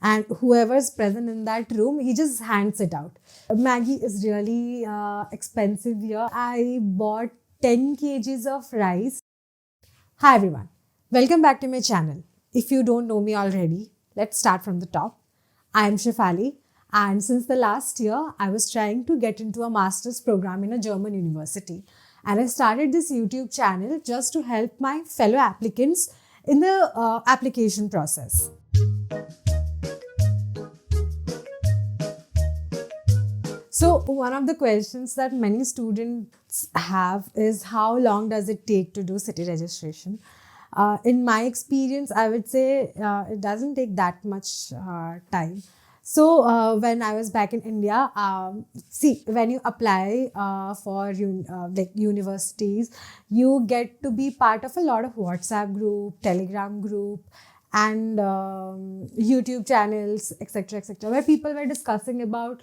and whoever's present in that room, he just hands it out. Maggie is really expensive here. I bought 10 kgs of rice. Hi everyone, welcome back to my channel. If you don't know me already, let's start from the top. I am Shefali, and since the last year, I was trying to get into a master's program in a German university. And I started this YouTube channel just to help my fellow applicants in the application process. So one of the questions that many students have is how long does it take to do city registration? In my experience, I would say it doesn't take that much time. So when I was back in India, when you apply for like universities, you get to be part of a lot of WhatsApp group, Telegram group, and YouTube channels, etc., where people were discussing about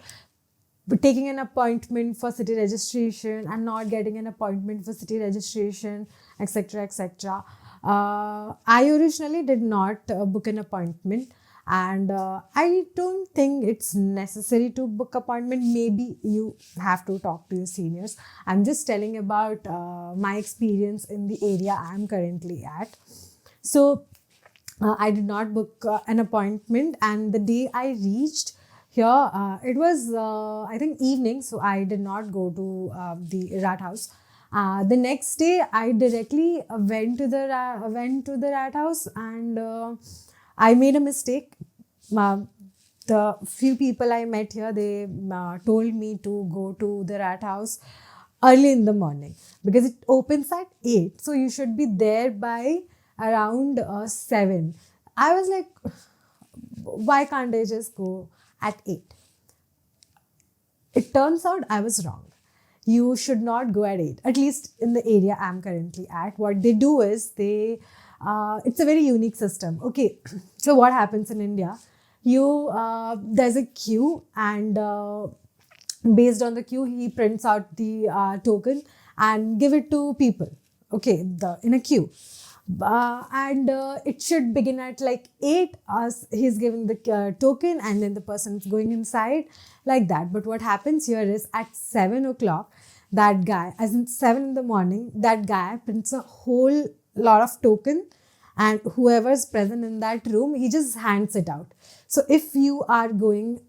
taking an appointment for city registration and not getting an appointment for city registration, etc., etc. I originally did not book an appointment, and I don't think it's necessary to book appointment. Maybe you have to talk to your seniors. I'm just telling about my experience in the area I'm currently at. So I did not book an appointment, and the day I reached here, it was I think evening, so I did not go to the rat house. The next day, I directly went to the rat house, and I made a mistake. The few people I met here, they told me to go to the rat house early in the morning because it opens at 8, so you should be there by around 7. I was like, why can't I just go at 8? It turns out I was wrong. You should not go at 8, at least in the area I'm currently at. What they do is it's a very unique system. Okay, so what happens in India? There's a queue, and based on the queue, he prints out the token and give it to people. Okay, in a queue. And it should begin at like 8. He's giving the token, and then the person is going inside like that. But what happens here is at 7 o'clock, that guy, as in 7 in the morning, that guy prints a whole lot of token, and whoever's present in that room, he just hands it out. So if you are going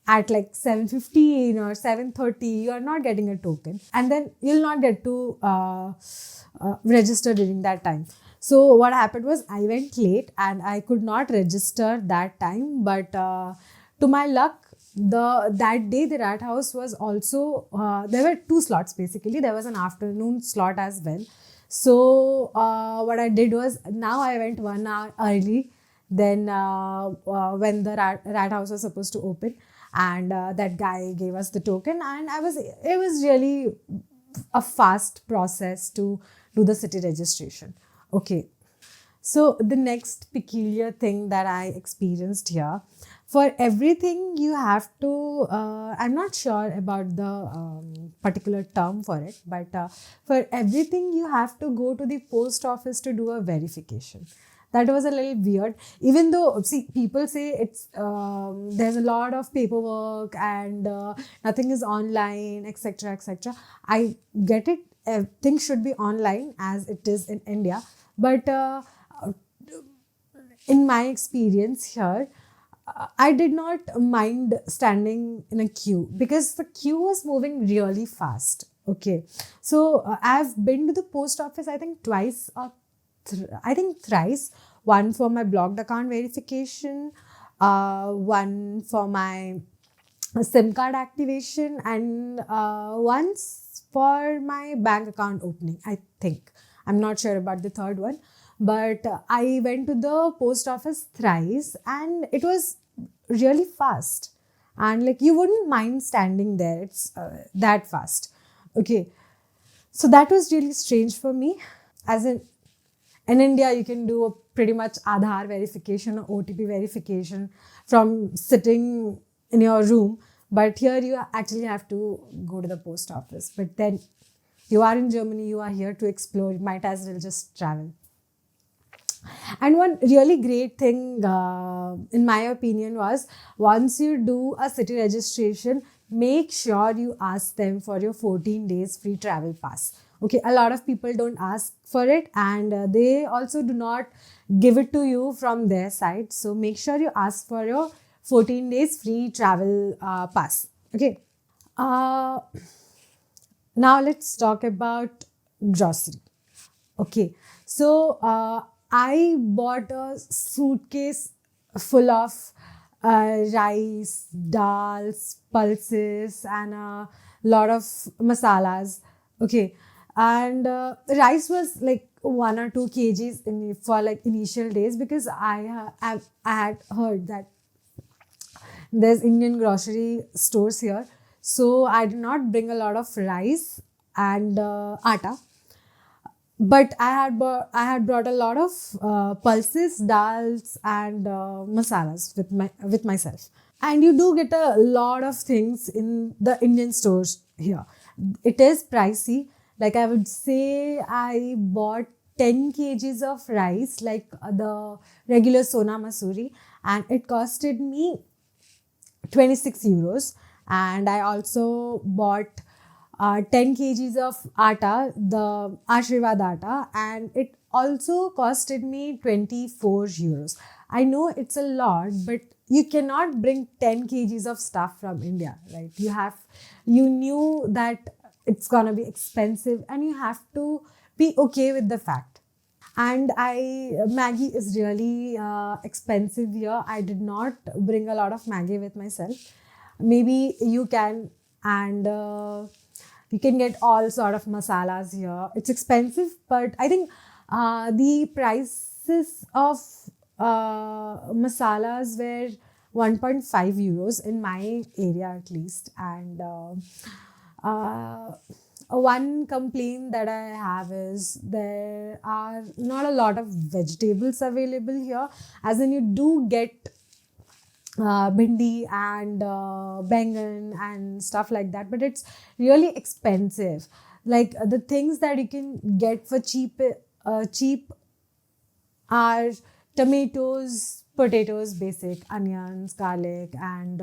at like 7:15 or 7:30, you are not getting a token, and then you'll not get to register during that time. So what happened was I went late and I could not register that time. But to my luck, that day the rat house was also, there were 2 slots basically. There was an afternoon slot as well. So what I did was, now I went 1 hour early then when the rat house was supposed to open, and that guy gave us the token, and it was really a fast process to do the city registration. Okay, so the next peculiar thing that I experienced here, for everything you have to, I'm not sure about the particular term for it, but for everything you have to go to the post office to do a verification. That was a little weird, even though, see, people say it's there's a lot of paperwork and nothing is online, etc., etc. I get it. Things should be online as it is in India. But in my experience here, I did not mind standing in a queue because the queue was moving really fast. Okay. So I've been to the post office, I think twice or I think thrice. One for my blocked account verification, one for my SIM card activation, and once for my bank account opening, I think. I'm not sure about the third one. But I went to the post office thrice and it was really fast. And like you wouldn't mind standing there. It's that fast. Okay. So that was really strange for me. As in India, you can do a pretty much Aadhaar verification or OTP verification from sitting in your room. But here you actually have to go to the post office. But then you are in Germany, you are here to explore, you might as well just travel. And one really great thing, in my opinion, was once you do a city registration, make sure you ask them for your 14 days free travel pass. Okay, a lot of people don't ask for it, and they also do not give it to you from their side. So make sure you ask for your 14 days free travel pass. Okay. Uh, Now let's talk about grocery. Okay, so I bought a suitcase full of rice, dals, pulses, and a lot of masalas. Okay, and rice was like 1 or 2 kgs for like initial days, because I had heard that there's Indian grocery stores here. So I did not bring a lot of rice and atta, but I had brought a lot of pulses, dals, and masalas with myself. And you do get a lot of things in the Indian stores here. It is pricey. Like I would say, I bought 10 kgs of rice, like the regular Sona Masuri, and it costed me 26 euros. And I also bought 10 kgs of atta, the Ashirvad atta, and it also costed me 24 euros. I know it's a lot, but you cannot bring 10 kgs of stuff from India, right? You knew that it's gonna be expensive, and you have to be okay with the fact. And Maggie is really expensive here. I did not bring a lot of Maggie with myself. Maybe you can, and you can get all sort of masalas here. It's expensive, but I think the prices of masalas were 1.5 euros in my area at least. And uh, one complaint that I have is there are not a lot of vegetables available here. As in, you do get bhindi and bengan and stuff like that, but it's really expensive. Like the things that you can get for cheap are tomatoes, potatoes, basic, onions, garlic, and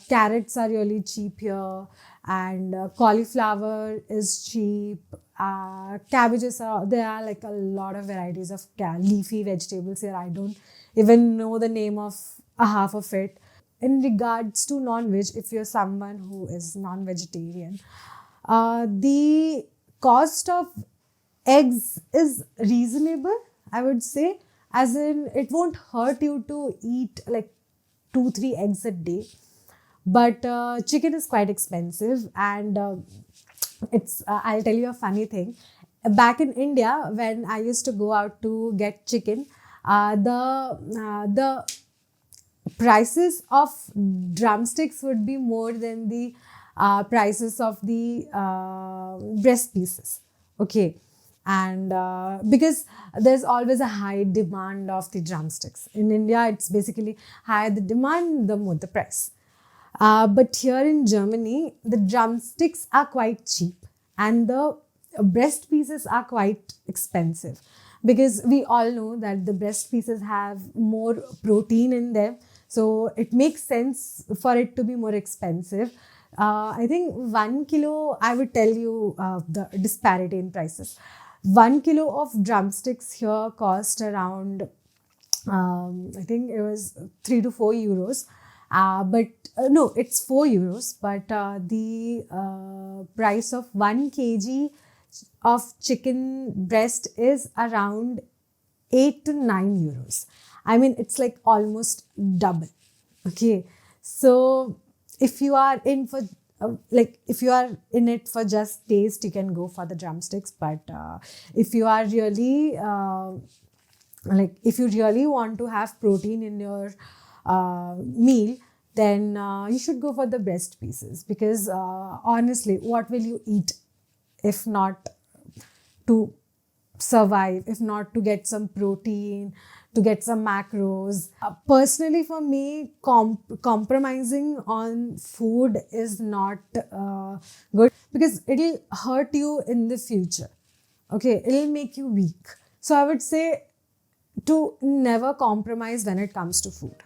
carrots are really cheap here, and cauliflower is cheap. Cabbages are there are like a lot of varieties of leafy vegetables here. I don't even know the name of a half of it. In regards to non-veg, if you're someone who is non-vegetarian, the cost of eggs is reasonable, I would say. As in, it won't hurt you to eat like 2 3 eggs a day. But chicken is quite expensive, and it's I'll tell you a funny thing. Back in India, when I used to go out to get chicken, the prices of drumsticks would be more than the prices of the breast pieces. Okay. And because there's always a high demand of the drumsticks. In India, it's basically higher the demand, the more the price. But here in Germany, the drumsticks are quite cheap, and the breast pieces are quite expensive, because we all know that the breast pieces have more protein in them. So it makes sense for it to be more expensive. I think 1 kilo, I would tell you the disparity in prices. 1 kilo of drumsticks here cost around, I think it was 3 to 4 euros. But no, it's 4 euros. But the price of 1 kg of chicken breast is around 8 to 9 euros. I mean, it's like almost double. Okay, so if you are in for if you are in it for just taste, you can go for the drumsticks. But if you are really if you really want to have protein in your meal, then you should go for the breast pieces, because honestly, what will you eat if not to survive, if not to get some protein, to get some macros? Personally, for me, compromising on food is not good, because it'll hurt you in the future. Okay, it'll make you weak. So I would say to never compromise when it comes to food.